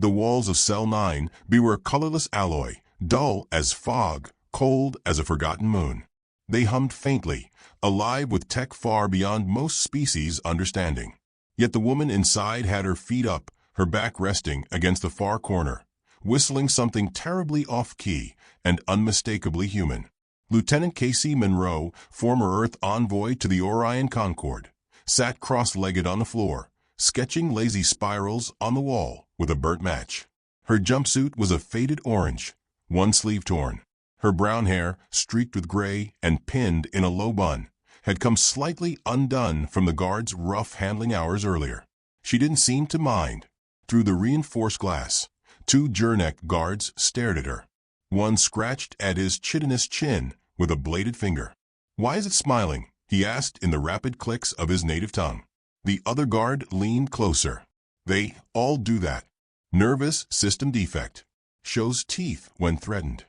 The walls of Cell 9B were a colorless alloy, dull as fog, cold as a forgotten moon. They hummed faintly, alive with tech far beyond most species' understanding. Yet the woman inside had her feet up, her back resting against the far corner, whistling something terribly off-key and unmistakably human. Lieutenant Casey Monroe, former Earth envoy to the Orion Concorde, sat cross-legged on the floor, sketching lazy spirals on the wall with a burnt match. Her jumpsuit was a faded orange, one sleeve torn. Her brown hair, streaked with gray and pinned in a low bun, had come slightly undone from the guard's rough handling hours earlier. She didn't seem to mind. Through the reinforced glass, 2 Jurnek guards stared at her. One scratched at his chitinous chin with a bladed finger. "Why is it smiling?" he asked in the rapid clicks of his native tongue. The other guard leaned closer. "They all do that. Nervous system defect. Shows teeth when threatened."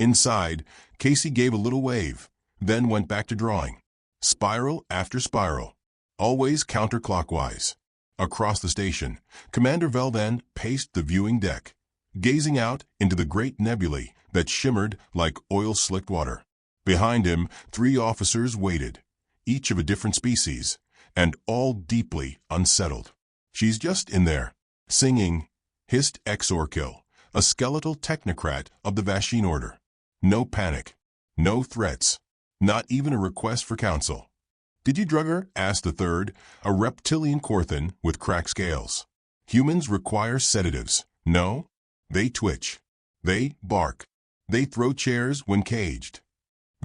Inside, Casey gave a little wave, then went back to drawing. Spiral after spiral, always counterclockwise. Across the station, Commander Velden paced the viewing deck, gazing out into the great nebulae that shimmered like oil-slicked water. Behind him, 3 officers waited, each of a different species, and all deeply unsettled. "She's just in there, singing," hissed Exorkill, a skeletal technocrat of the Vashine Order. No panic, no threats, not even a request for counsel. "Did you drug her?" asked the third, a reptilian Corthan with cracked scales. "Humans require sedatives. No? They twitch. They bark. They throw chairs when caged."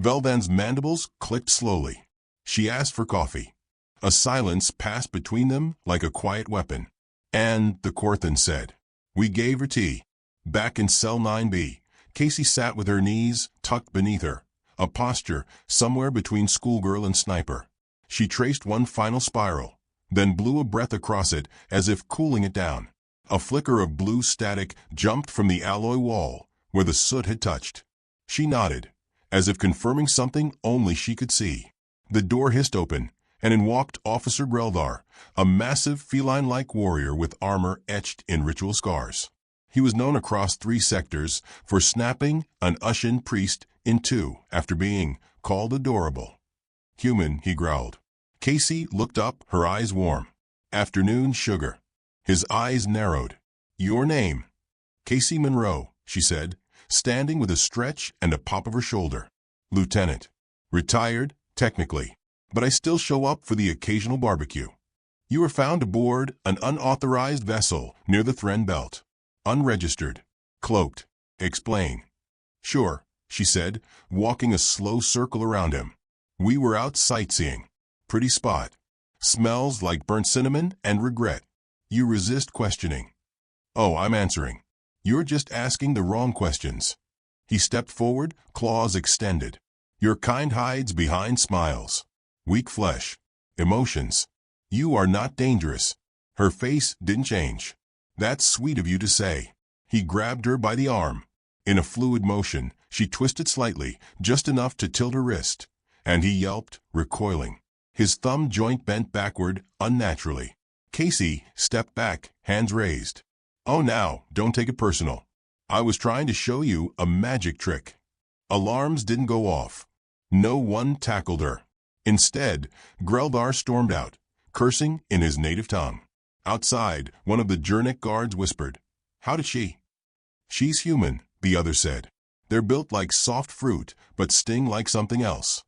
Veldan's mandibles clicked slowly. She asked for coffee. A silence passed between them like a quiet weapon. "And," the Corthan said, "we gave her tea." Back in Cell 9B, Casey sat with her knees tucked beneath her, a posture somewhere between schoolgirl and sniper. She traced one final spiral, then blew a breath across it as if cooling it down. A flicker of blue static jumped from the alloy wall where the soot had touched. She nodded, as if confirming something only she could see. The door hissed open, and in walked Officer Greldar, a massive feline-like warrior with armor etched in ritual scars. He was known across 3 sectors for snapping an Ushin priest in 2 after being called adorable. "Human," he growled. Casey looked up, her eyes warm. "Afternoon, sugar." His eyes narrowed. "Your name?" "Casey Monroe," she said, standing with a stretch and a pop of her shoulder. "Lieutenant. Retired, technically, but I still show up for the occasional barbecue." "You were found aboard an unauthorized vessel near the Thren Belt. Unregistered. Cloaked. Explain." "Sure," she said, walking a slow circle around him. "We were out sightseeing. Pretty spot. Smells like burnt cinnamon and regret. You resist questioning." "Oh, I'm answering. You're just asking the wrong questions." He stepped forward, claws extended. "Your kind hides behind smiles. Weak flesh. Emotions. You are not dangerous." Her face didn't change. "That's sweet of you to say." He grabbed her by the arm. In a fluid motion, she twisted slightly, just enough to tilt her wrist, and he yelped, recoiling. His thumb joint bent backward unnaturally. Casey stepped back, hands raised. "Oh, now, don't take it personal. I was trying to show you a magic trick." Alarms didn't go off. No one tackled her. Instead, Greldar stormed out, cursing in his native tongue. Outside, one of the Jurnek guards whispered, "How did she?" "She's human," the other said. "They're built like soft fruit, but sting like something else."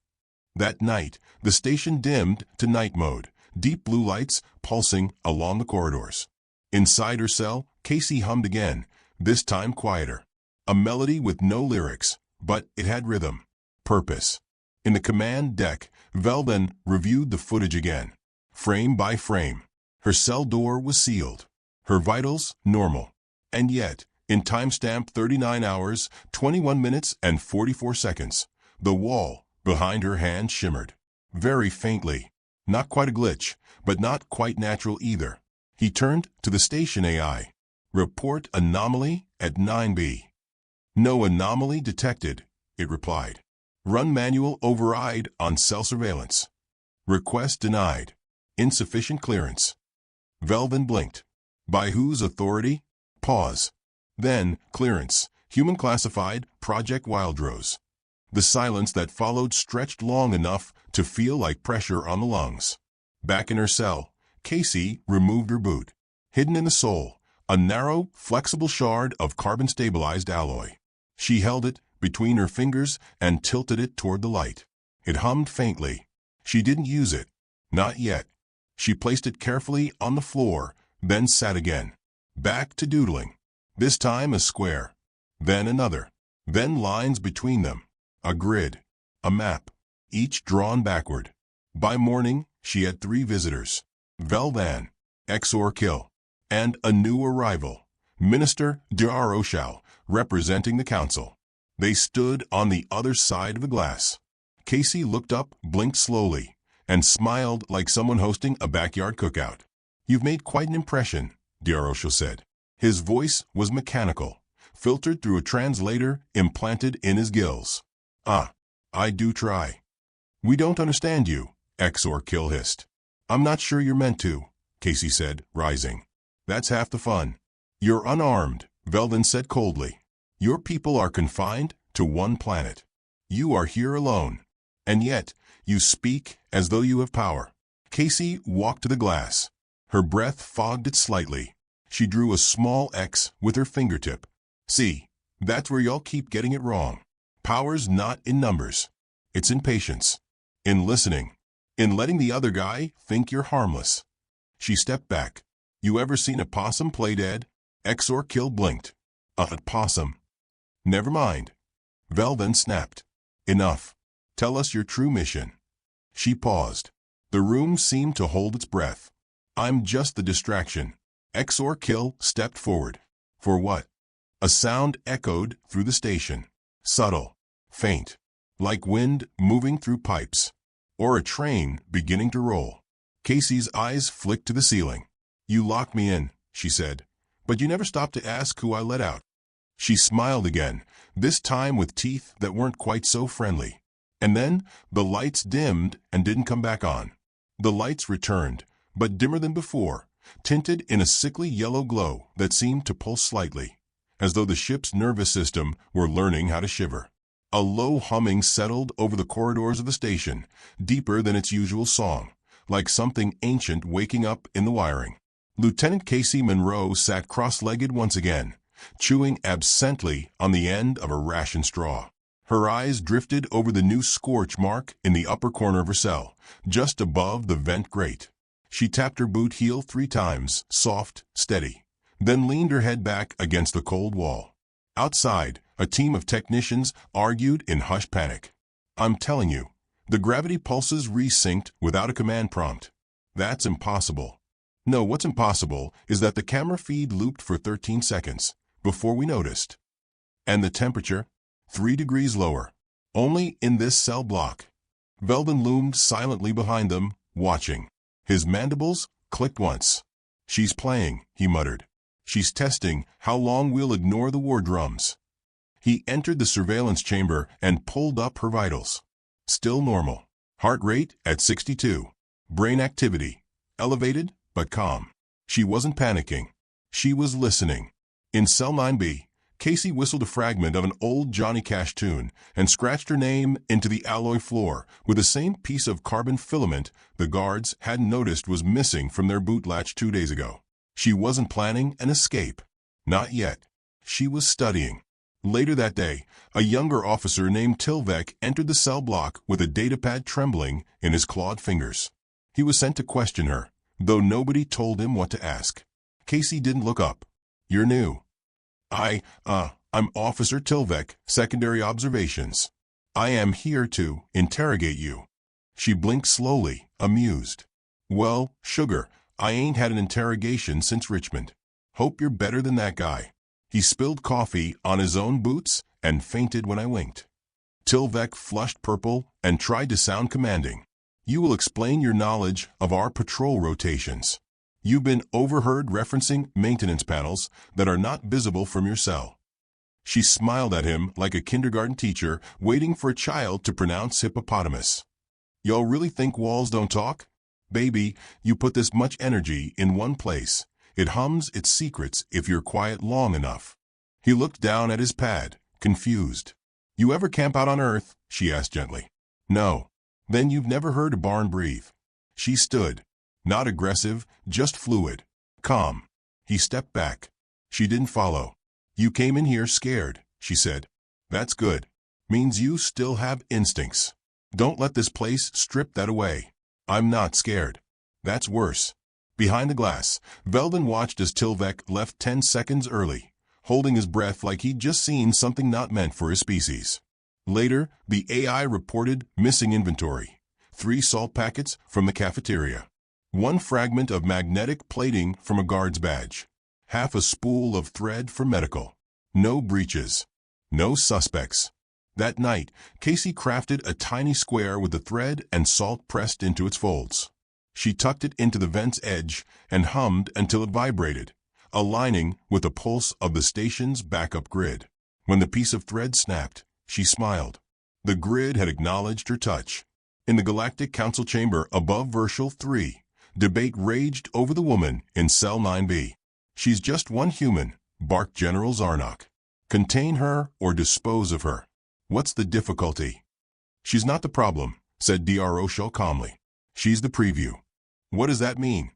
That night, the station dimmed to night mode, deep blue lights pulsing along the corridors. Inside her cell, Casey hummed again, this time quieter. A melody with no lyrics, but it had rhythm, purpose. In the command deck, Velden reviewed the footage again, frame by frame. Her cell door was sealed, her vitals normal. And yet, in timestamp 39 hours, 21 minutes and 44 seconds, the wall behind her hand shimmered. Very faintly. Not quite a glitch, but not quite natural either. He turned to the station AI. "Report anomaly at 9B. "No anomaly detected," it replied. "Run manual override on cell surveillance. Request denied. Insufficient clearance." Velden blinked. "By whose authority?" Pause. Then, clearance. Human classified, Project Wildrose. The silence that followed stretched long enough to feel like pressure on the lungs. Back in her cell, Casey removed her boot. Hidden in the sole, a narrow, flexible shard of carbon-stabilized alloy. She held it between her fingers and tilted it toward the light. It hummed faintly. She didn't use it. Not yet. She placed it carefully on the floor, then sat again. Back to doodling. This time a square. Then another. Then lines between them. A grid. A map. Each drawn backward. By morning, she had 3 visitors. Velvan, Exor Kill, and a new arrival, Minister D'Arochal, representing the council. They stood on the other side of the glass. Casey looked up, blinked slowly, and smiled like someone hosting a backyard cookout. "You've made quite an impression," D'Arochal said. His voice was mechanical, filtered through a translator implanted in his gills. "Ah, I do try." "We don't understand you," Exor Kill hissed. "I'm not sure you're meant to," Casey said, rising. "That's half the fun." "You're unarmed," Velden said coldly. "Your people are confined to one planet. You are here alone. And yet, you speak as though you have power." Casey walked to the glass. Her breath fogged it slightly. She drew a small X with her fingertip. "See, that's where y'all keep getting it wrong. Power's not in numbers. It's in patience. In listening. In letting the other guy think you're harmless." She stepped back. "You ever seen a possum play dead?" Exor Kill blinked. "A possum." "Never mind." Velden snapped. "Enough. Tell us your true mission." She paused. The room seemed to hold its breath. "I'm just the distraction." Exor Kill stepped forward. "For what?" A sound echoed through the station. Subtle. Faint. Like wind moving through pipes. Or a train beginning to roll. Casey's eyes flicked to the ceiling. "You locked me in," she said. "But you never stopped to ask who I let out." She smiled again, this time with teeth that weren't quite so friendly. And then the lights dimmed and didn't come back on. The lights returned, but dimmer than before, tinted in a sickly yellow glow that seemed to pulse slightly, as though the ship's nervous system were learning how to shiver. A low humming settled over the corridors of the station, deeper than its usual song, like something ancient waking up in the wiring. Lieutenant Casey Monroe sat cross-legged once again, chewing absently on the end of a ration straw. Her eyes drifted over the new scorch mark in the upper corner of her cell, just above the vent grate. She tapped her boot heel 3 times, soft, steady, then leaned her head back against the cold wall. Outside, a team of technicians argued in hushed panic. "I'm telling you, the gravity pulses resynced without a command prompt. That's impossible." "No, what's impossible is that the camera feed looped for 13 seconds, before we noticed." "And the temperature?" 3 degrees lower. Only in this cell block." Velden loomed silently behind them, watching. His mandibles clicked once. "She's playing," he muttered. "She's testing how long we'll ignore the war drums." He entered the surveillance chamber and pulled up her vitals. Still normal. Heart rate at 62. Brain activity. Elevated, but calm. She wasn't panicking. She was listening. In cell 9B, Casey whistled a fragment of an old Johnny Cash tune and scratched her name into the alloy floor with the same piece of carbon filament the guards hadn't noticed was missing from their boot latch 2 days ago. She wasn't planning an escape. Not yet. She was studying. Later that day, a younger officer named Tilvek entered the cell block with a datapad trembling in his clawed fingers. He was sent to question her, though nobody told him what to ask. Casey didn't look up. "You're new." I'm Officer Tilvek, Secondary Observations. I am here to interrogate you." She blinked slowly, amused. "Well, sugar, I ain't had an interrogation since Richmond. Hope you're better than that guy. He spilled coffee on his own boots and fainted when I winked." Tilvek flushed purple and tried to sound commanding. "You will explain your knowledge of our patrol rotations. You've been overheard referencing maintenance panels that are not visible from your cell." She smiled at him like a kindergarten teacher waiting for a child to pronounce hippopotamus. "Y'all really think walls don't talk? Baby, you put this much energy in one place. It hums its secrets if you're quiet long enough. He looked down at his pad, confused. You ever camp out on Earth? She asked gently. No. Then you've never heard a barn breathe. She stood. Not aggressive, just fluid. Calm. He stepped back. She didn't follow. You came in here scared, she said. That's good. Means you still have instincts. Don't let this place strip that away. I'm not scared. That's worse. Behind the glass, Velden watched as Tilvek left 10 seconds early, holding his breath like he'd just seen something not meant for his species. Later, the AI reported missing inventory. 3 salt packets from the cafeteria. 1 fragment of magnetic plating from a guard's badge. Half a spool of thread for medical. No breaches. No suspects. That night, Casey crafted a tiny square with the thread and salt pressed into its folds. She tucked it into the vent's edge and hummed until it vibrated, aligning with the pulse of the station's backup grid. When the piece of thread snapped, she smiled. The grid had acknowledged her touch. In the Galactic Council chamber above Verschel 3, debate raged over the woman in Cell 9B. She's just one human, barked General Zarnok. Contain her or dispose of her. What's the difficulty? She's not the problem, said Dr. Oshel calmly. She's the preview. What does that mean?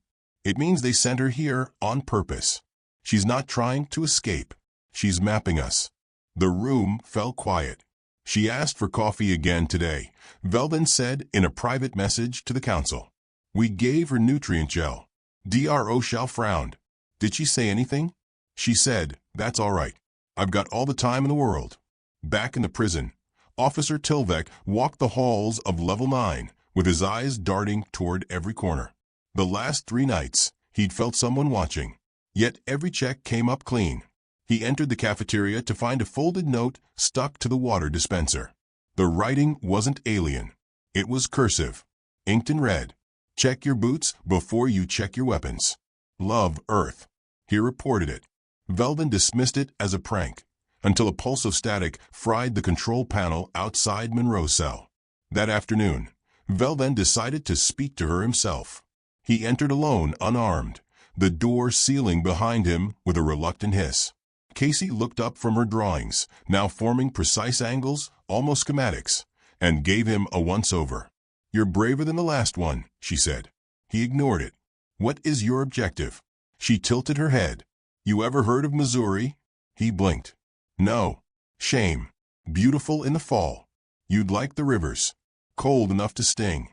It means they sent her here on purpose. She's not trying to escape. She's mapping us. The room fell quiet. She asked for coffee again today, Velden said in a private message to the council. We gave her nutrient gel. Dr. Oshel frowned. Did she say anything? She said, that's all right. I've got all the time in the world. Back in the prison, Officer Tilvek walked the halls of Level 9, with his eyes darting toward every corner. The last 3 nights, he'd felt someone watching. Yet every check came up clean. He entered the cafeteria to find a folded note stuck to the water dispenser. The writing wasn't alien. It was cursive, inked in red. Check your boots before you check your weapons. Love, Earth. He reported it. Velden dismissed it as a prank, until a pulse of static fried the control panel outside Monroe's cell. That afternoon, Velden decided to speak to her himself. He entered alone, unarmed, the door sealing behind him with a reluctant hiss. Casey looked up from her drawings, now forming precise angles, almost schematics, and gave him a once-over. You're braver than the last one, she said. He ignored it. What is your objective? She tilted her head. You ever heard of Missouri? He blinked. No. Shame. Beautiful in the fall. You'd like the rivers. Cold enough to sting.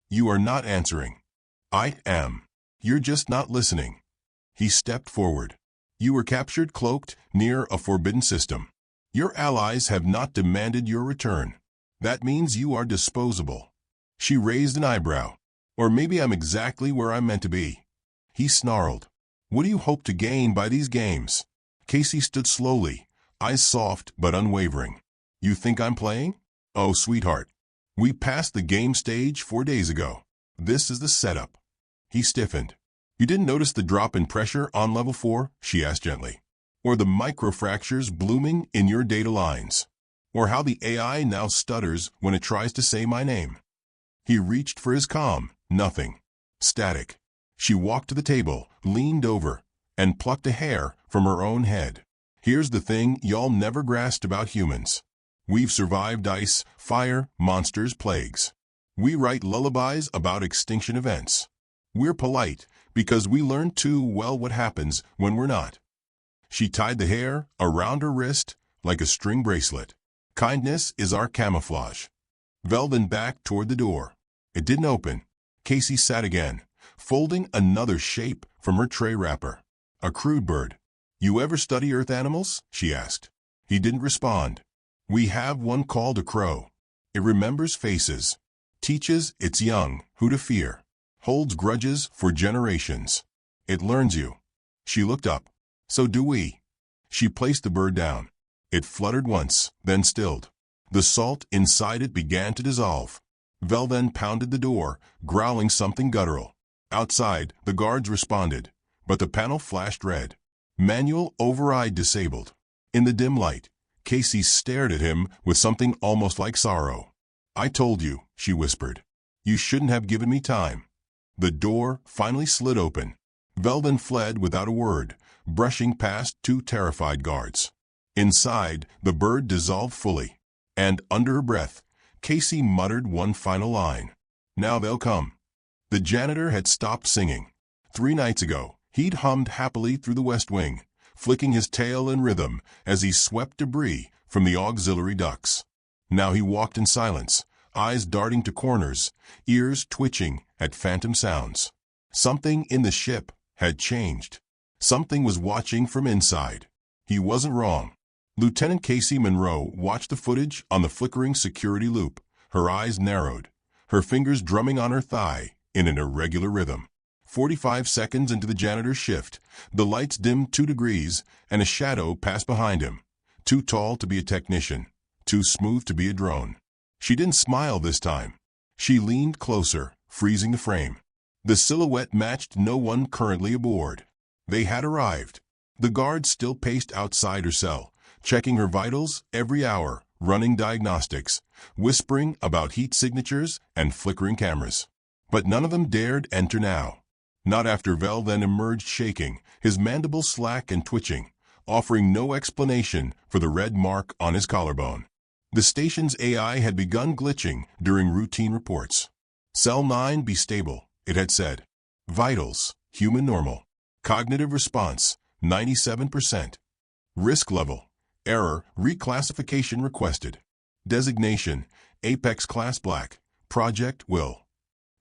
You are not answering. I am. You're just not listening. He stepped forward. You were captured cloaked near a forbidden system. Your allies have not demanded your return. That means you are disposable. She raised an eyebrow. Or maybe I'm exactly where I'm meant to be. He snarled. What do you hope to gain by these games? Casey stood slowly, eyes soft but unwavering. You think I'm playing? Oh, sweetheart. We passed the game stage 4 days ago. This is the setup. He stiffened. You didn't notice the drop in pressure on level 4? She asked gently. Or the microfractures blooming in your data lines? Or how the AI now stutters when it tries to say my name? He reached for his comm. Nothing. Static. She walked to the table, leaned over, and plucked a hair from her own head. Here's the thing y'all never grasped about humans. We've survived ice, fire, monsters, plagues. We write lullabies about extinction events. We're polite because we learn too well what happens when we're not. She tied the hair around her wrist like a string bracelet. Kindness is our camouflage. Velden backed toward the door. It didn't open. Casey sat again, folding another shape from her tray wrapper. A crude bird. You ever study earth animals? She asked. He didn't respond. We have one called a crow. It remembers faces, teaches its young who to fear, holds grudges for generations. It learns you. She looked up. So do we. She placed the bird down. It fluttered once, then stilled. The salt inside it began to dissolve. Velden pounded the door, growling something guttural. Outside, the guards responded, but the panel flashed red. Manual override disabled. In the dim light, Casey stared at him with something almost like sorrow. I told you, she whispered. You shouldn't have given me time. The door finally slid open. Vel then fled without a word, brushing past two terrified guards. Inside, the bird dissolved fully, and under her breath, Casey muttered one final line. "Now they'll come." The janitor had stopped singing. 3 nights ago, he'd hummed happily through the West Wing, flicking his tail in rhythm as he swept debris from the auxiliary ducts. Now he walked in silence, eyes darting to corners, ears twitching at phantom sounds. Something in the ship had changed. Something was watching from inside. He wasn't wrong. Lieutenant Casey Monroe watched the footage on the flickering security loop, her eyes narrowed, her fingers drumming on her thigh in an irregular rhythm. 45 seconds into the janitor's shift, the lights dimmed 2 degrees and a shadow passed behind him. Too tall to be a technician, too smooth to be a drone. She didn't smile this time. She leaned closer, freezing the frame. The silhouette matched no one currently aboard. They had arrived. The guard still paced outside her cell, checking her vitals every hour, running diagnostics, whispering about heat signatures and flickering cameras. But none of them dared enter now. Not after Vel then emerged shaking, his mandibles slack and twitching, offering no explanation for the red mark on his collarbone. The station's AI had begun glitching during routine reports. "Cell 9 be stable," it had said. "Vitals, human normal. Cognitive response, 97%. Risk level, error, reclassification requested. Designation, Apex Class Black, Project Will."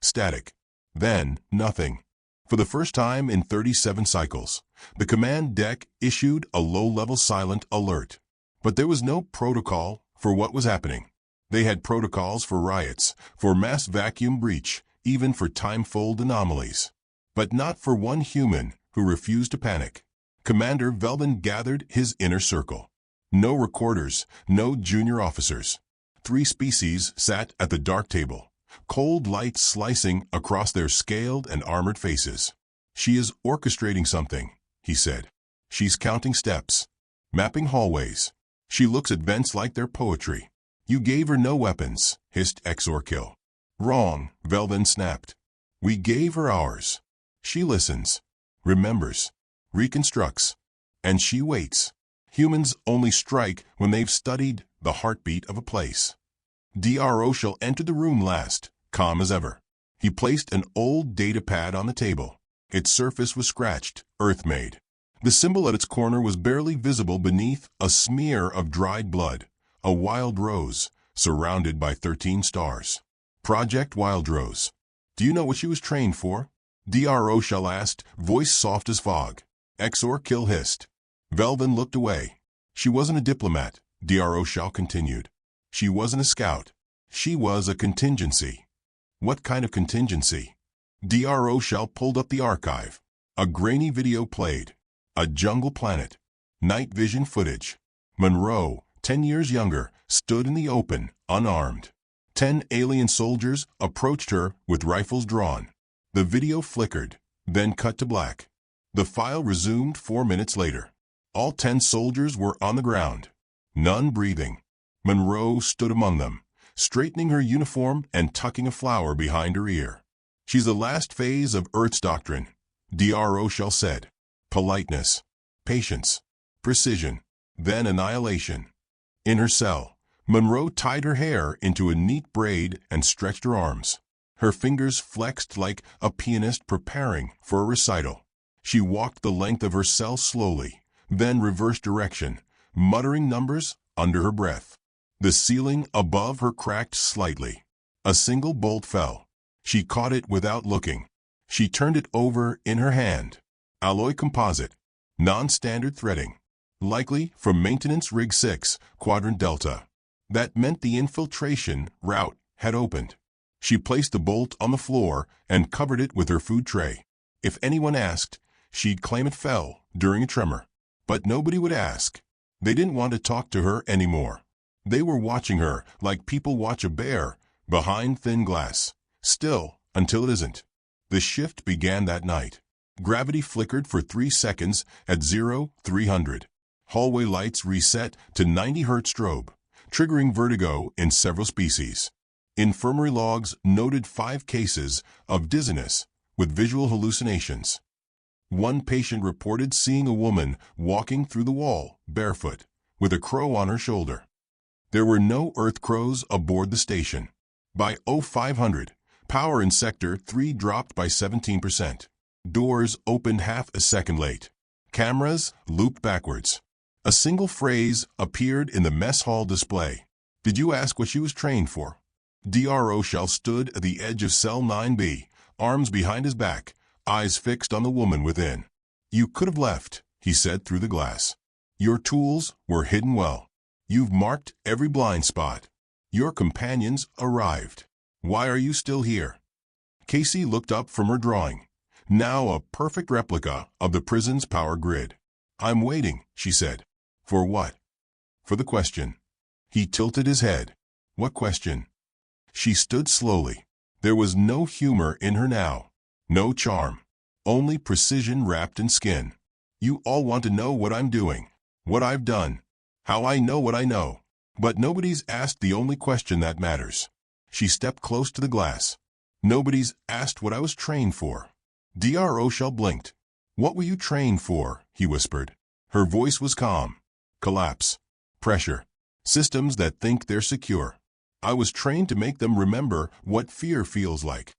Static. Then, nothing. For the first time in 37 cycles, the command deck issued a low-level silent alert. But there was no protocol for what was happening. They had protocols for riots, for mass vacuum breach, even for time-fold anomalies. But not for one human who refused to panic. Commander Velden gathered his inner circle. No recorders, no junior officers. 3 species sat at the dark table, cold light slicing across their scaled and armored faces. "She is orchestrating something," he said. "She's counting steps, mapping hallways. She looks at vents like they're poetry." "You gave her no weapons," hissed Exorkill. "Wrong," Velden snapped. "We gave her ours. She listens, remembers, reconstructs, and she waits. Humans only strike when they've studied the heartbeat of a place." DRO shall enter the room last, calm as ever. He placed an old data pad on the table. Its surface was scratched, earth-made. The symbol at its corner was barely visible beneath a smear of dried blood, a wild rose, surrounded by 13 stars. Project Wild Rose. "Do you know what she was trained for?" DRO shall asked, voice soft as fog. Exorkill hissed. Velden looked away. "She wasn't a diplomat," DRO shall continued. "She wasn't a scout. She was a contingency." "What kind of contingency?" DRO shall pulled up the archive. A grainy video played. A jungle planet. Night vision footage. Monroe, 10 years younger, stood in the open, unarmed. 10 alien soldiers approached her with rifles drawn. The video flickered, then cut to black. The file resumed 4 minutes later. All 10 soldiers were on the ground, none breathing. Monroe stood among them, straightening her uniform and tucking a flower behind her ear. "She's the last phase of Earth's doctrine," DRO shall said. "Politeness, patience, precision, then annihilation." In her cell, Monroe tied her hair into a neat braid and stretched her arms. Her fingers flexed like a pianist preparing for a recital. She walked the length of her cell slowly, then reversed direction, muttering numbers under her breath. The ceiling above her cracked slightly. A single bolt fell. She caught it without looking. She turned it over in her hand. Alloy composite. Non-standard threading. Likely from Maintenance Rig 6, Quadrant Delta. That meant the infiltration route had opened. She placed the bolt on the floor and covered it with her food tray. If anyone asked, she'd claim it fell during a tremor. But nobody would ask. They didn't want to talk to her anymore. They were watching her like people watch a bear behind thin glass. Still, until it isn't. The shift began that night. Gravity flickered for 3 seconds at 0300. Hallway lights reset to 90 Hz strobe, triggering vertigo in several species. Infirmary logs noted 5 cases of dizziness with visual hallucinations. One patient reported seeing a woman walking through the wall, barefoot, with a crow on her shoulder. There were no Earth crows aboard the station. By 0500, power in Sector 3 dropped by 17%. Doors opened half a second late. Cameras looped backwards. A single phrase appeared in the mess hall display. Did you ask what she was trained for? Dr. Shell stood at the edge of cell 9B, arms behind his back, eyes fixed on the woman within. You could have left, he said through the glass. Your tools were hidden well. You've marked every blind spot. Your companions arrived. Why are you still here? Casey looked up from her drawing, now a perfect replica of the prison's power grid. I'm waiting, she said. For what? For the question. He tilted his head. What question? She stood slowly. There was no humor in her now. No charm. Only precision wrapped in skin. You all want to know what I'm doing. What I've done. How I know what I know. But nobody's asked the only question that matters. She stepped close to the glass. Nobody's asked what I was trained for. Dr. Shell blinked. What were you trained for? He whispered. Her voice was calm. Collapse. Pressure. Systems that think they're secure. I was trained to make them remember what fear feels like.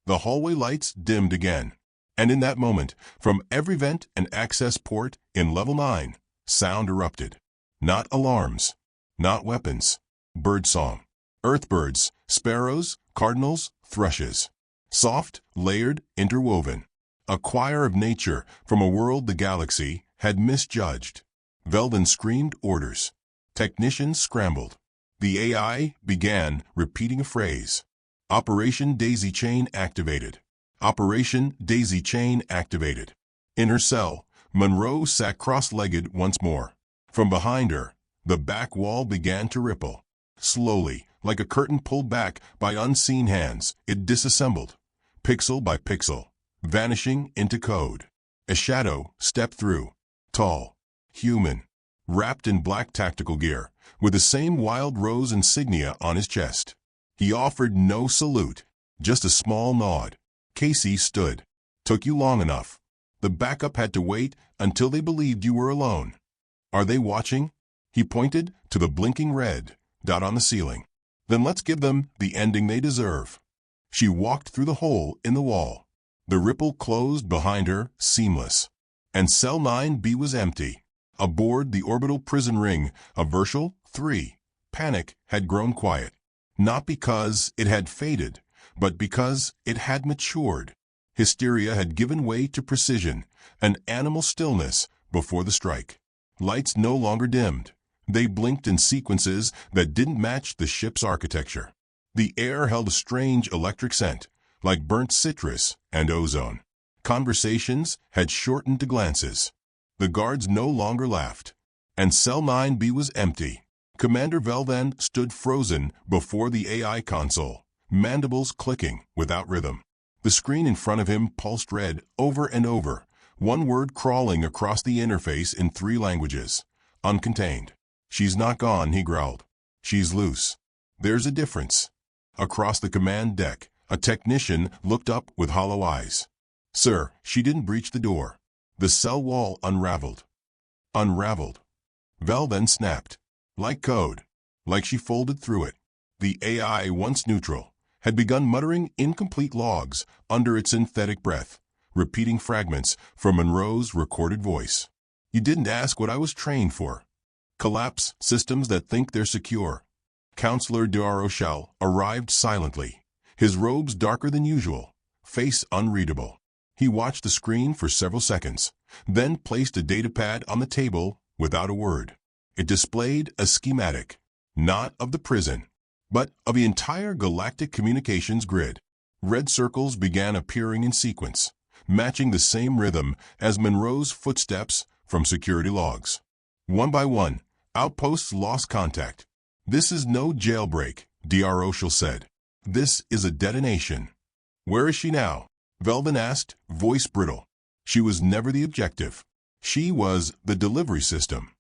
The hallway lights dimmed again. And in that moment, from every vent and access port in Level 9, sound erupted. Not alarms. Not weapons. Birdsong. Earthbirds, sparrows, cardinals, thrushes. Soft, layered, interwoven. A choir of nature from a world the galaxy had misjudged. Velden screamed orders. Technicians scrambled. The AI began repeating a phrase. Operation Daisy Chain activated. Operation Daisy Chain activated. In her cell, Monroe sat cross-legged once more. From behind her, the back wall began to ripple. Slowly, like a curtain pulled back by unseen hands, it disassembled, pixel by pixel, vanishing into code. A shadow stepped through, tall, human, wrapped in black tactical gear, with the same wild rose insignia on his chest. He offered no salute, just a small nod. Casey stood. Took you long enough. The backup had to wait until they believed you were alone. Are they watching? He pointed to the blinking red dot on the ceiling. Then let's give them the ending they deserve. She walked through the hole in the wall. The ripple closed behind her, seamless. And cell 9B was empty. Aboard the orbital prison ring of Verschel 3, panic had grown quiet. Not because it had faded, but because it had matured. Hysteria had given way to precision, an animal stillness before the strike. Lights no longer dimmed. They blinked in sequences that didn't match the ship's architecture. The air held a strange electric scent, like burnt citrus and ozone. Conversations had shortened to glances. The guards no longer laughed. And Cell 9B was empty. Commander Velden stood frozen before the AI console, mandibles clicking without rhythm. The screen in front of him pulsed red over and over, one word crawling across the interface in 3 languages. Uncontained. She's not gone, he growled. She's loose. There's a difference. Across the command deck, a technician looked up with hollow eyes. Sir, she didn't breach the door. The cell wall unraveled. Unraveled. Velden snapped. Like code. Like she folded through it. The AI, once neutral, had begun muttering incomplete logs under its synthetic breath, repeating fragments from Monroe's recorded voice. You didn't ask what I was trained for. Collapse systems that think they're secure. Counselor Dr. Shell arrived silently, his robes darker than usual, face unreadable. He watched the screen for several seconds, then placed a datapad on the table without a word. It displayed a schematic, not of the prison, but of the entire galactic communications grid. Red circles began appearing in sequence, matching the same rhythm as Monroe's footsteps from security logs. One by one, outposts lost contact. This is no jailbreak, Dr. Shell said. This is a detonation. Where is she now? Velden asked, voice brittle. She was never the objective. She was the delivery system.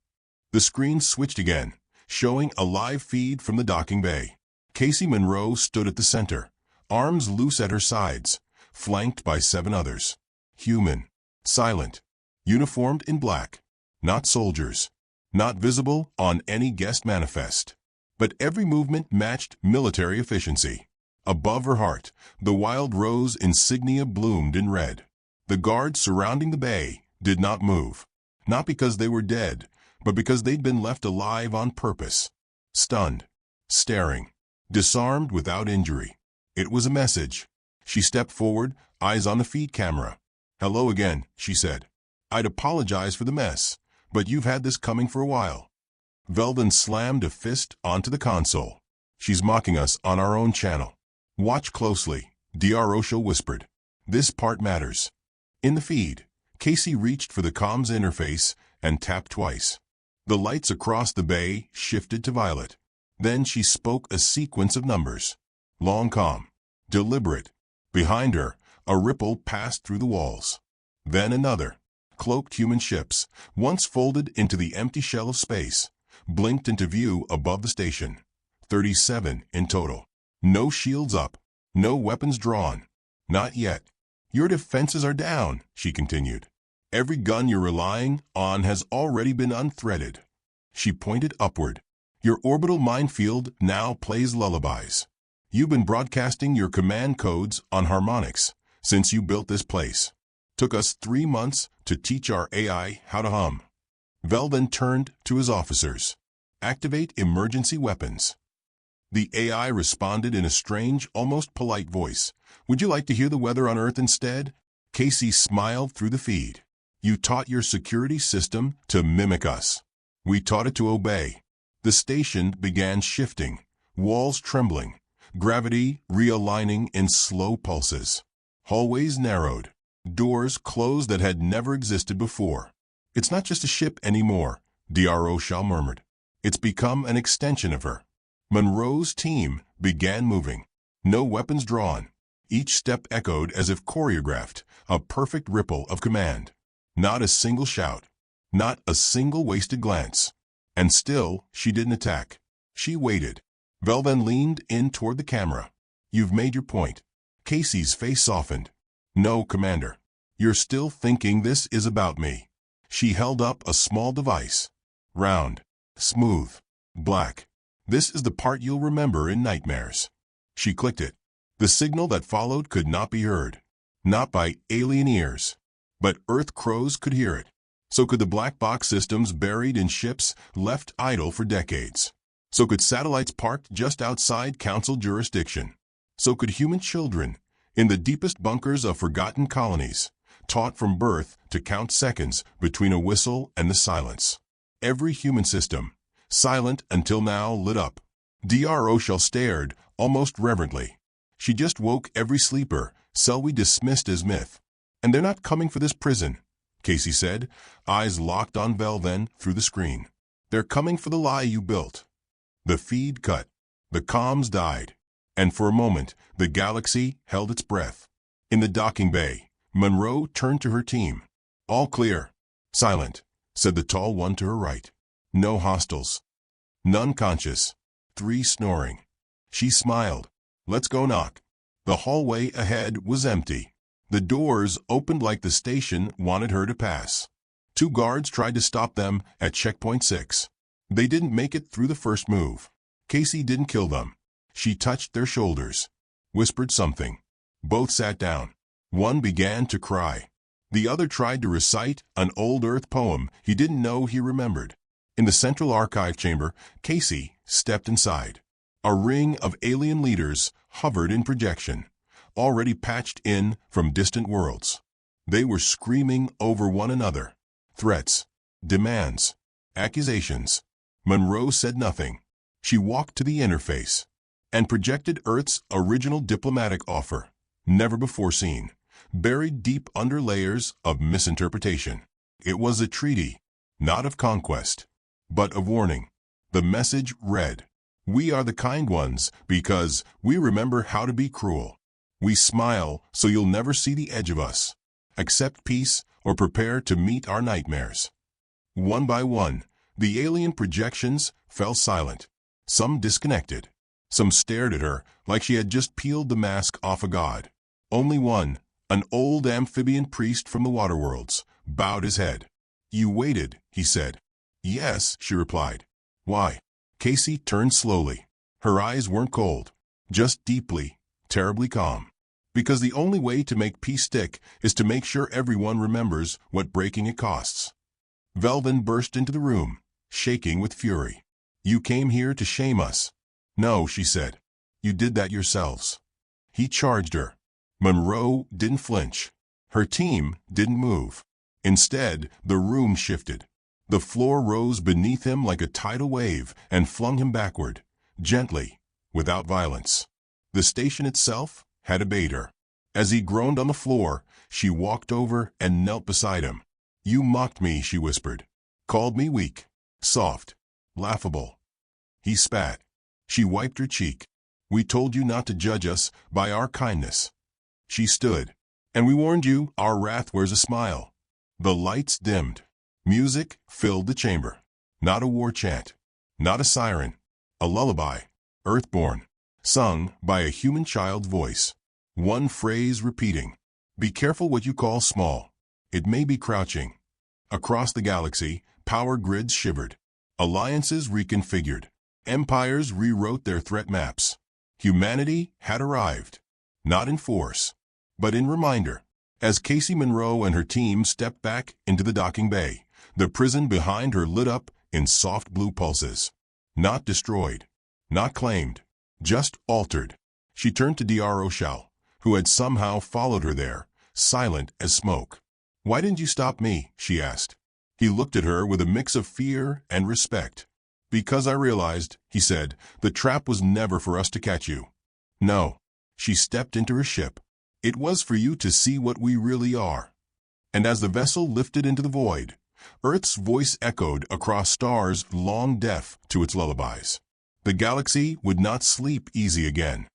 The screen switched again, showing a live feed from the docking bay. Casey Monroe stood at the center, arms loose at her sides, flanked by 7 others. Human. Silent. Uniformed in black. Not soldiers. Not visible on any guest manifest. But every movement matched military efficiency. Above her heart, the wild rose insignia bloomed in red. The guards surrounding the bay did not move. Not because they were dead, but because they'd been left alive on purpose. Stunned. Staring. Disarmed without injury. It was a message. She stepped forward, eyes on the feed camera. "Hello again," she said. "I'd apologize for the mess, but you've had this coming for a while." Velden slammed a fist onto the console. "She's mocking us on our own channel." "Watch closely," Diarosha whispered. "This part matters." In the feed, Casey reached for the comms interface and tapped twice. The lights across the bay shifted to violet. Then she spoke a sequence of numbers. Long calm. Deliberate. Behind her, a ripple passed through the walls. Then another. Cloaked human ships, once folded into the empty shell of space, blinked into view above the station. 37 in total. No shields up. No weapons drawn. Not yet. "Your defenses are down," she continued. "Every gun you're relying on has already been unthreaded." She pointed upward. "Your orbital minefield now plays lullabies. You've been broadcasting your command codes on harmonics since you built this place. Took us 3 months to teach our AI how to hum." Vel then turned to his officers. "Activate emergency weapons." The AI responded in a strange, almost polite voice. "Would you like to hear the weather on Earth instead?" Casey smiled through the feed. "You taught your security system to mimic us. We taught it to obey." The station began shifting, walls trembling, gravity realigning in slow pulses. Hallways narrowed, doors closed that had never existed before. "It's not just a ship anymore," Diarosha murmured. "It's become an extension of her." Monroe's team began moving. No weapons drawn. Each step echoed as if choreographed, a perfect ripple of command. Not a single shout. Not a single wasted glance. And still, she didn't attack. She waited. Vel then leaned in toward the camera. "You've made your point." Casey's face softened. "No, Commander. You're still thinking this is about me." She held up a small device. Round. Smooth. Black. "This is the part you'll remember in nightmares." She clicked it. The signal that followed could not be heard. Not by alien ears. But Earth crows could hear it. So could the black box systems buried in ships left idle for decades. So could satellites parked just outside Council jurisdiction. So could human children, in the deepest bunkers of forgotten colonies, taught from birth to count seconds between a whistle and the silence. Every human system, silent until now, lit up. Diarosha stared, almost reverently. She just woke every sleeper Selby dismissed as myth. "And they're not coming for this prison," Casey said, eyes locked on Vel then through the screen. "They're coming for the lie you built." The feed cut. The comms died. And for a moment, the galaxy held its breath. In the docking bay, Monroe turned to her team. "All clear." "Silent," said the tall one to her right. "No hostiles. None conscious. 3 snoring." She smiled. "Let's go knock." The hallway ahead was empty. The doors opened like the station wanted her to pass. 2 guards tried to stop them at checkpoint 6. They didn't make it through the first move. Casey didn't kill them. She touched their shoulders, whispered something. Both sat down. One began to cry. The other tried to recite an old Earth poem he didn't know he remembered. In the central archive chamber, Casey stepped inside. A ring of alien leaders hovered in projection, already patched in from distant worlds. They were screaming over one another. Threats, demands, accusations. Monroe said nothing. She walked to the interface and projected Earth's original diplomatic offer, never before seen, buried deep under layers of misinterpretation. It was a treaty, not of conquest, but of warning. The message read, "We are the kind ones because we remember how to be cruel. We smile so you'll never see the edge of us. Accept peace or prepare to meet our nightmares." One by one, the alien projections fell silent. Some disconnected. Some stared at her like she had just peeled the mask off a god. Only one, An old amphibian priest from the waterworlds bowed his head. "You waited," he said. "Yes," she replied. "Why?" Casey turned slowly. Her eyes weren't cold, just deeply, terribly calm. "Because the only way to make peace stick is to make sure everyone remembers what breaking it costs." Velvin burst into the room, shaking with fury. "You came here to shame us." "No," she said. "You did that yourselves." He charged her. Monroe didn't flinch. Her team didn't move. Instead, the room shifted. The floor rose beneath him like a tidal wave and flung him backward, gently, without violence. The station itself had obeyed her. As he groaned on the floor, she walked over and knelt beside him. "You mocked me," she whispered. "Called me weak, soft, laughable." He spat. She wiped her cheek. "We told you not to judge us by our kindness." She stood. "And we warned you our wrath wears a smile." The lights dimmed. Music filled the chamber. Not a war chant. Not a siren. A lullaby, earthborn, sung by a human child's voice. One phrase repeating. "Be careful what you call small. It may be crouching." Across the galaxy, power grids shivered. Alliances reconfigured. Empires rewrote their threat maps. Humanity had arrived. Not in force, but in reminder. As Casey Monroe and her team stepped back into the docking bay, the prison behind her lit up in soft blue pulses. Not destroyed. Not claimed. Just altered. She turned to Dr. O'Shell, who had somehow followed her there, silent as smoke. "Why didn't you stop me?" she asked. He looked at her with a mix of fear and respect. "Because I realized," he said, "the trap was never for us to catch you." "No." She stepped into her ship. "It was for you to see what we really are." And as the vessel lifted into the void, Earth's voice echoed across stars long deaf to its lullabies. The galaxy would not sleep easy again.